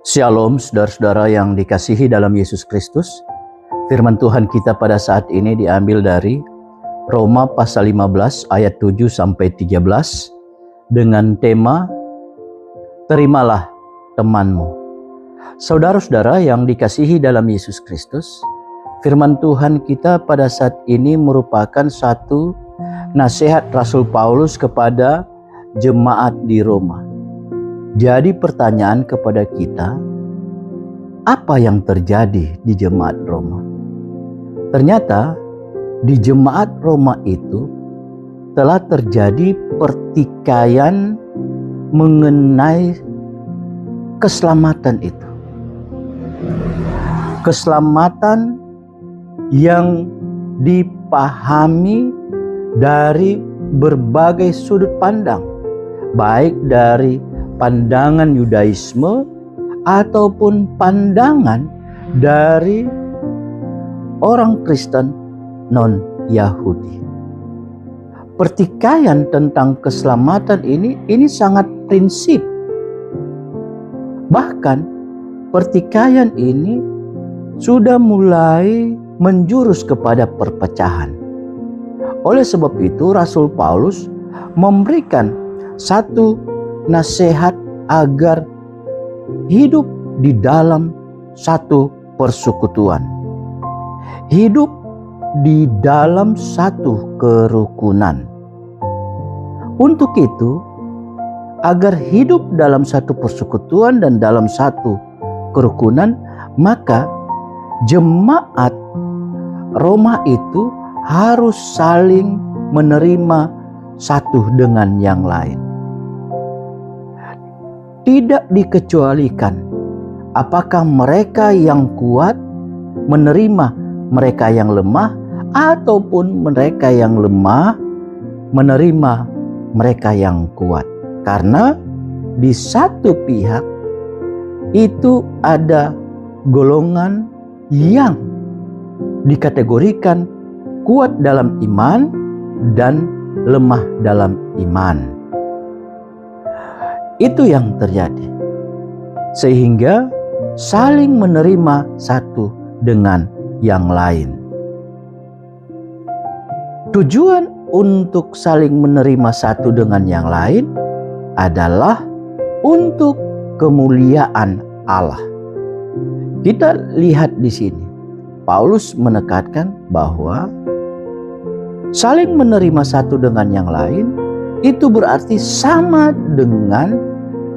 Shalom saudara-saudara yang dikasihi dalam Yesus Kristus. Firman Tuhan kita pada saat ini diambil dari Roma pasal 15 ayat 7 sampai 13 dengan tema Terimalah temanmu. Saudara-saudara yang dikasihi dalam Yesus Kristus, firman Tuhan kita pada saat ini merupakan satu nasihat Rasul Paulus kepada jemaat di Roma. Jadi pertanyaan kepada kita, apa yang terjadi di jemaat Roma? Ternyata di jemaat Roma itu telah terjadi pertikaian mengenai keselamatan itu. Keselamatan yang dipahami dari berbagai sudut pandang, baik dari pandangan Yudaisme ataupun pandangan dari orang Kristen non-Yahudi. Pertikaian tentang keselamatan ini sangat prinsip. Bahkan pertikaian ini sudah mulai menjurus kepada perpecahan. Oleh sebab itu Rasul Paulus memberikan satu nasihat agar hidup di dalam satu persekutuan. Hidup di dalam satu kerukunan. Untuk itu, agar hidup dalam satu persekutuan dan dalam satu kerukunan, maka jemaat Roma itu harus saling menerima satu dengan yang lain. Tidak dikecualikan apakah mereka yang kuat menerima mereka yang lemah ataupun mereka yang lemah menerima mereka yang kuat. Karena di satu pihak itu ada golongan yang dikategorikan kuat dalam iman dan lemah dalam iman. Itu yang terjadi. Sehingga saling menerima satu dengan yang lain. Tujuan untuk saling menerima satu dengan yang lain adalah untuk kemuliaan Allah. Kita lihat di sini, Paulus menekankan bahwa saling menerima satu dengan yang lain itu berarti sama dengan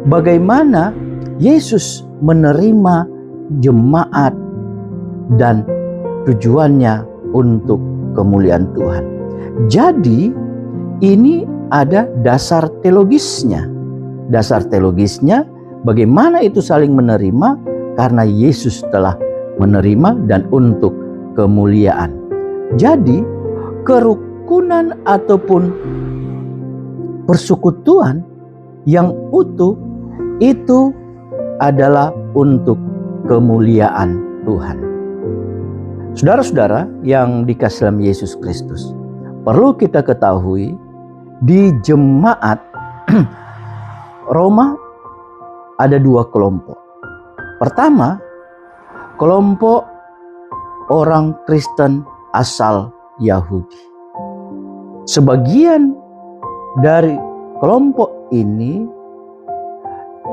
bagaimana Yesus menerima jemaat dan tujuannya untuk kemuliaan Tuhan. Jadi ini ada dasar teologisnya. Dasar teologisnya bagaimana itu saling menerima karena Yesus telah menerima dan untuk kemuliaan. Jadi kerukunan ataupun persekutuan yang utuh itu adalah untuk kemuliaan Tuhan. Saudara-saudara yang dikasihi dalam Yesus Kristus, perlu kita ketahui di jemaat Roma ada dua kelompok. Pertama, kelompok orang Kristen asal Yahudi. Sebagian dari kelompok ini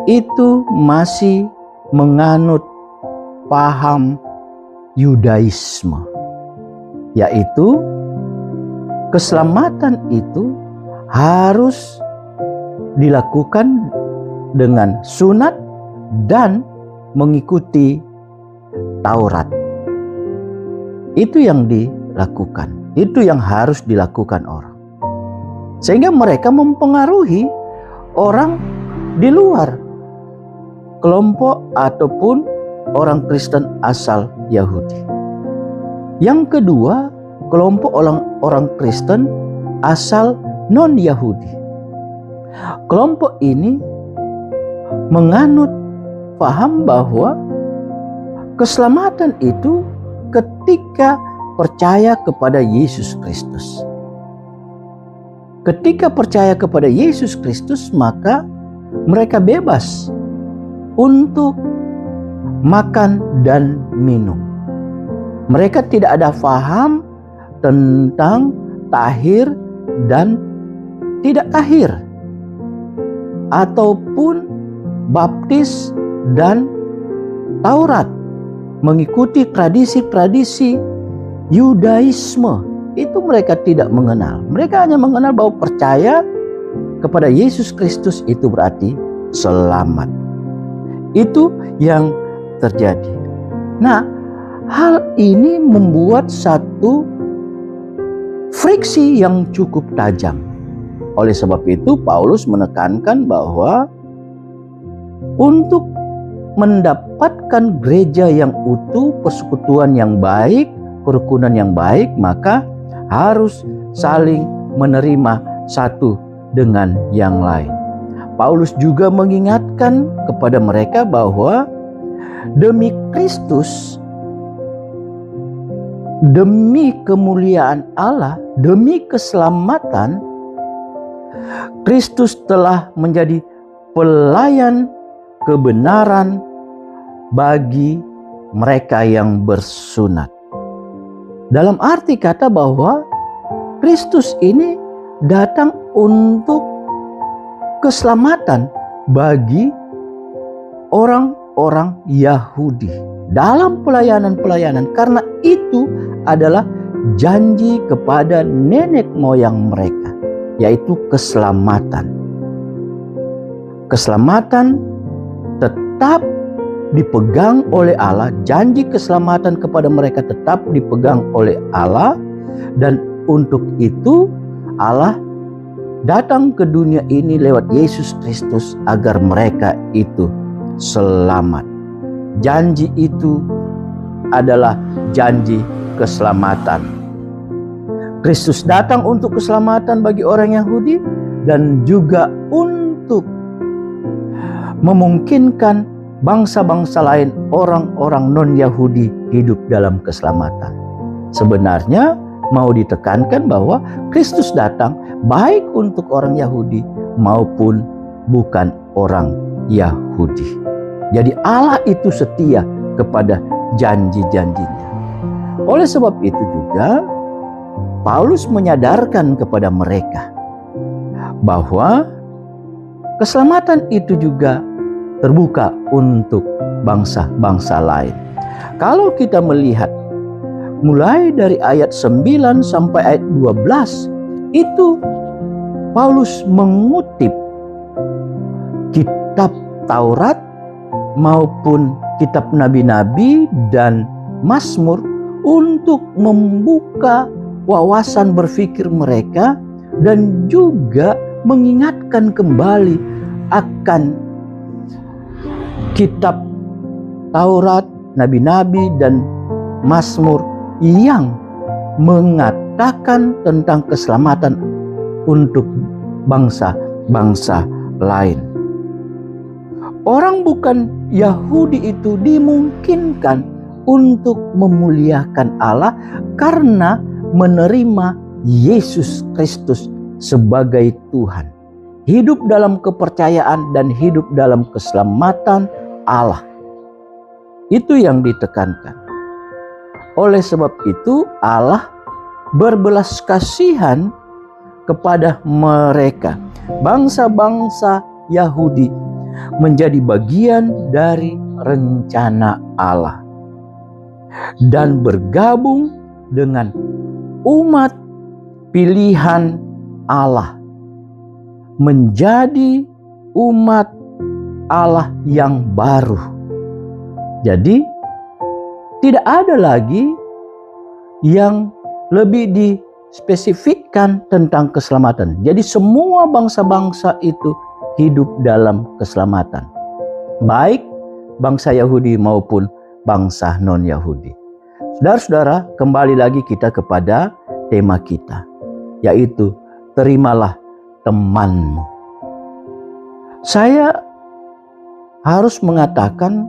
itu masih menganut paham Yudaisme, yaitu keselamatan itu harus dilakukan dengan sunat dan mengikuti Taurat. Itu yang dilakukan, itu yang harus dilakukan orang. Sehingga mereka mempengaruhi orang di luar kelompok ataupun orang Kristen asal Yahudi. Yang kedua, kelompok orang Kristen asal non-Yahudi. Kelompok ini menganut paham bahwa keselamatan itu ketika percaya kepada Yesus Kristus. Ketika percaya kepada Yesus Kristus, maka mereka bebas untuk makan dan minum. Mereka tidak ada faham tentang tahir dan tidak tahir, ataupun baptis dan Taurat, mengikuti tradisi-tradisi Yudaisme. Itu mereka tidak mengenal. Mereka hanya mengenal bahwa percaya kepada Yesus Kristus itu berarti selamat. Itu yang terjadi. Nah, hal ini membuat satu friksi yang cukup tajam. Oleh sebab itu Paulus menekankan bahwa untuk mendapatkan gereja yang utuh, persekutuan yang baik, kerukunan yang baik, maka harus saling menerima satu dengan yang lain. Paulus juga mengingatkan kepada mereka bahwa demi Kristus, demi kemuliaan Allah, demi keselamatan, Kristus telah menjadi pelayan kebenaran bagi mereka yang bersunat. Dalam arti kata bahwa Kristus ini datang untuk keselamatan bagi orang-orang Yahudi dalam pelayanan-pelayanan, karena itu adalah janji kepada nenek moyang mereka, yaitu keselamatan. Keselamatan tetap dipegang oleh Allah, janji keselamatan kepada mereka tetap dipegang oleh Allah, dan untuk itu Allah datang ke dunia ini lewat Yesus Kristus agar mereka itu selamat. Janji itu adalah janji keselamatan. Kristus datang untuk keselamatan bagi orang Yahudi dan juga untuk memungkinkan bangsa-bangsa lain, orang-orang non-Yahudi hidup dalam keselamatan. Sebenarnya mau ditekankan bahwa Kristus datang baik untuk orang Yahudi maupun bukan orang Yahudi. Jadi Allah itu setia kepada janji-janjinya. Oleh sebab itu juga Paulus menyadarkan kepada mereka bahwa keselamatan itu juga terbuka untuk bangsa-bangsa lain. Kalau kita melihat mulai dari ayat 9 sampai ayat 12, itu Paulus mengutip kitab Taurat maupun kitab nabi-nabi dan Mazmur untuk membuka wawasan berpikir mereka dan juga mengingatkan kembali akan kitab Taurat, nabi-nabi dan Mazmur yang mengatakan tentang keselamatan untuk bangsa-bangsa lain. Orang bukan Yahudi itu dimungkinkan untuk memuliakan Allah karena menerima Yesus Kristus sebagai Tuhan. Hidup dalam kepercayaan dan hidup dalam keselamatan Allah. Itu yang ditekankan. Oleh sebab itu Allah berbelas kasihan kepada mereka. Bangsa-bangsa Yahudi menjadi bagian dari rencana Allah dan bergabung dengan umat pilihan Allah, menjadi umat Allah yang baru. Jadi tidak ada lagi yang lebih dispesifikkan tentang keselamatan. Jadi semua bangsa-bangsa itu hidup dalam keselamatan, baik bangsa Yahudi maupun bangsa non-Yahudi. Saudara-saudara, kembali lagi kita kepada tema kita, yaitu terimalah temanmu. Saya harus mengatakan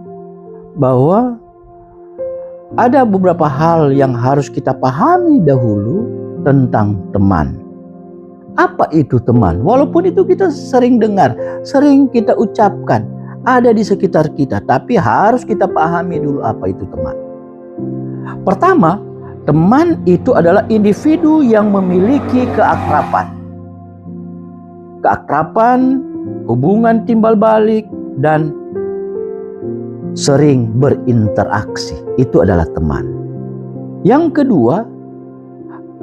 bahwa ada beberapa hal yang harus kita pahami dahulu tentang teman. Apa itu teman? Walaupun itu kita sering dengar, sering kita ucapkan. ada di sekitar kita, tapi harus kita pahami dulu apa itu teman. Pertama, teman itu adalah individu yang memiliki keakraban. Keakraban, hubungan timbal balik, dan sering berinteraksi. Itu adalah teman. Yang kedua,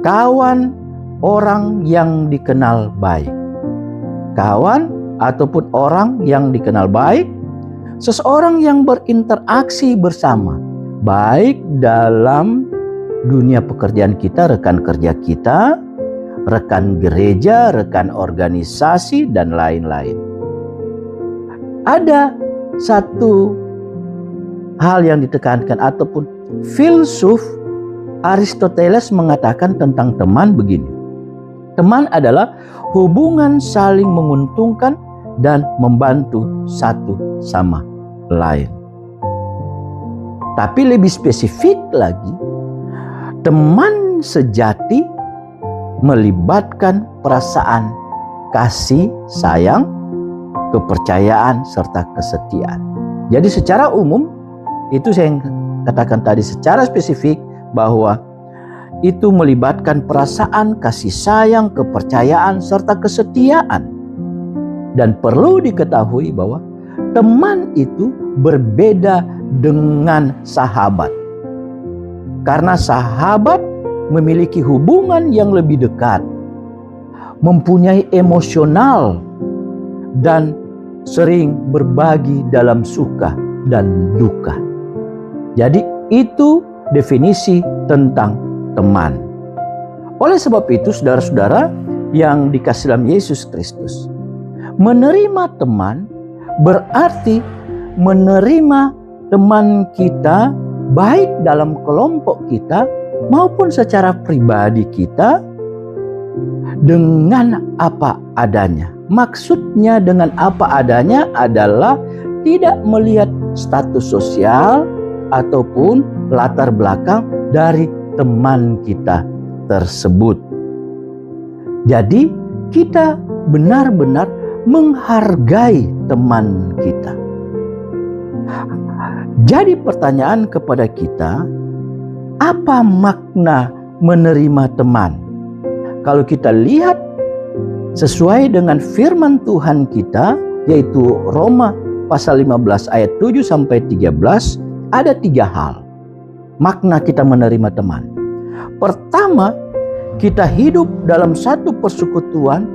kawan, orang yang dikenal baik. Kawan ataupun orang yang dikenal baik, seseorang yang berinteraksi bersama, baik dalam dunia pekerjaan kita, rekan kerja kita, rekan gereja, rekan organisasi, dan lain-lain. Ada satu hal yang ditekankan, ataupun filsuf Aristoteles mengatakan tentang teman begini. Teman adalah hubungan saling menguntungkan dan membantu satu sama lain. Tapi lebih spesifik lagi, teman sejati melibatkan perasaan kasih, sayang, kepercayaan, serta kesetiaan. Jadi secara umum, itu saya katakan tadi secara spesifik bahwa itu melibatkan perasaan kasih sayang, kepercayaan, serta kesetiaan. Dan perlu diketahui bahwa teman itu berbeda dengan sahabat. Karena sahabat memiliki hubungan yang lebih dekat, mempunyai emosional, dan sering berbagi dalam suka dan duka. Jadi itu definisi tentang teman. Oleh sebab itu, saudara-saudara yang dikasihi dalam Yesus Kristus, menerima teman berarti menerima teman kita baik dalam kelompok kita maupun secara pribadi kita dengan apa adanya. Maksudnya dengan apa adanya adalah tidak melihat status sosial ataupun latar belakang dari teman kita tersebut. Jadi kita benar-benar menghargai teman kita. Jadi pertanyaan kepada kita, apa makna menerima teman? Kalau kita lihat sesuai dengan firman Tuhan kita, yaitu Roma pasal 15 ayat 7 sampai 13, ada 3 hal makna kita menerima teman. Pertama, kita hidup dalam satu persekutuan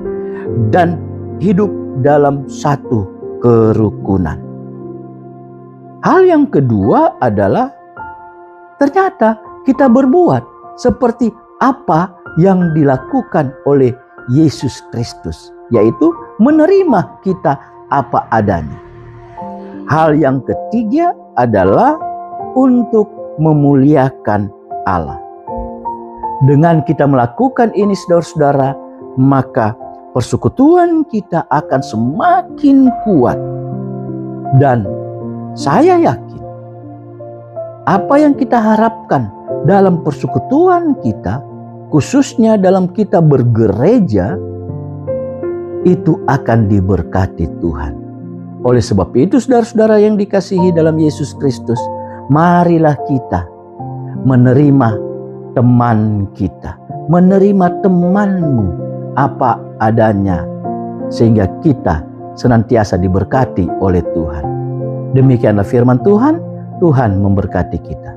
dan hidup dalam satu kerukunan. Hal yang kedua adalah ternyata kita berbuat seperti apa yang dilakukan oleh Yesus Kristus, yaitu menerima kita apa adanya. Hal yang ketiga adalah untuk memuliakan Allah. Dengan kita melakukan ini, saudara-saudara, maka persekutuan kita akan semakin kuat. Dan saya yakin apa yang kita harapkan dalam persekutuan kita, khususnya dalam kita bergereja, itu akan diberkati Tuhan. Oleh sebab itu, saudara-saudara yang dikasihi dalam Yesus Kristus, marilah kita menerima teman kita, menerima temanmu apa adanya, sehingga kita senantiasa diberkati oleh Tuhan. Demikianlah firman Tuhan. Tuhan memberkati kita.